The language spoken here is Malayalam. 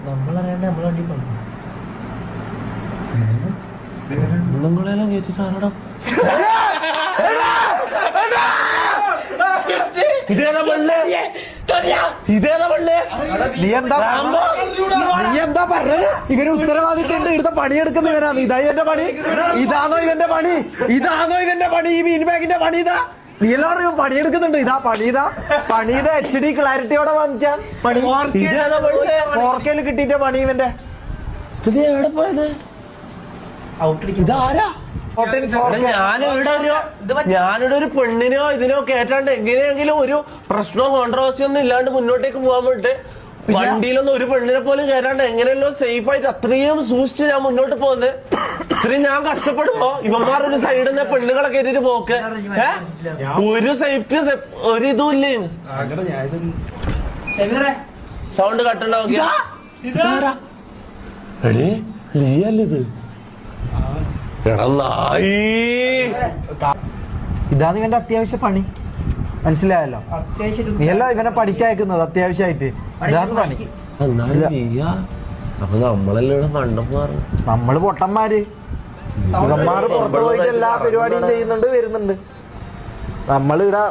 നമ്മളറിയാണ്ട് നമ്മളെ വണ്ടി പോകണം. നിങ്ങളെല്ലാം കയറ്റിട്ടാണോ ഇതേതാ പെണ്ണ്? ഇതേതാ പെണ്ണ്? നീ എന്താ പറഞ്ഞത്? ഇവര് ഉത്തരവാദിത്തമുണ്ട്, ഇവിടുത്തെ പണിയെടുക്കുന്ന ഇവരാണ്. ഇതാ ഇവന്റെ പണി? ഇതാണോ ഇവന്റെ പണി? ഇതാണോ ഇവന്റെ പണി? ഈ മീൻ ബാഗിന്റെ പണി ഇതാ? നീ എല്ലാവരും പണിയെടുക്കുന്നുണ്ട്. ഇതാ പണി, പണി HD ക്ലാരിറ്റിയോടെ വാങ്ങിച്ച പണി. 4K കിട്ടിയിട്ട് പണി ഇവന്റെ. ഇത് എവിടെ പോയത്? ഇതാരാ? ഞാനിവിടെ ഒരു പെണ്ണിനോ ഇതിനോ കേട്ടാണ്ട് എങ്ങനെയെങ്കിലും ഒരു പ്രശ്നമോ കോൺട്രവേഴ്സിയോ ഒന്നും ഇല്ലാണ്ട് മുന്നോട്ടേക്ക് പോകാൻ വേണ്ടിട്ട് വണ്ടിയിലൊന്നും ഒരു പെണ്ണിനെ പോലും കയറാണ്ട് എങ്ങനെയല്ലോ സേഫ് ആയിട്ട് അത്രയും സൂക്ഷിച്ച് ഞാൻ മുന്നോട്ട് പോകുന്നത്. ഇത്രയും ഞാൻ കഷ്ടപ്പെടുമ്പോ ഇവന്മാർ ഒരു സൈഡിൽ നിന്ന് പെണ്ണുങ്ങളെ കയറ്റിട്ട് പോക്ക്. ഒരു സേഫ്റ്റി ഒരു ഇതും ഇല്ലേ? സൗണ്ട് കട്ടണ്ട നോക്കിയാ ഇത് ഇതാണ് ഇവന്റെ അത്യാവശ്യ പണി, മനസ്സിലായല്ലോ? നീയല്ല ഇവനെ പഠിക്കയക്കുന്നത് അത്യാവശ്യമായിട്ട്. ഇതാണ് പണി. അപ്പൊ നമ്മളല്ലേ ഇവിടെ മണ്ടന്മാർ, നമ്മള് പൊട്ടന്മാര്. ഇവന്മാര് പുറത്തു പോയിട്ട് എല്ലാ പരിപാടിയും ചെയ്യുന്നുണ്ട്, വരുന്നുണ്ട്. നമ്മളിവിടെ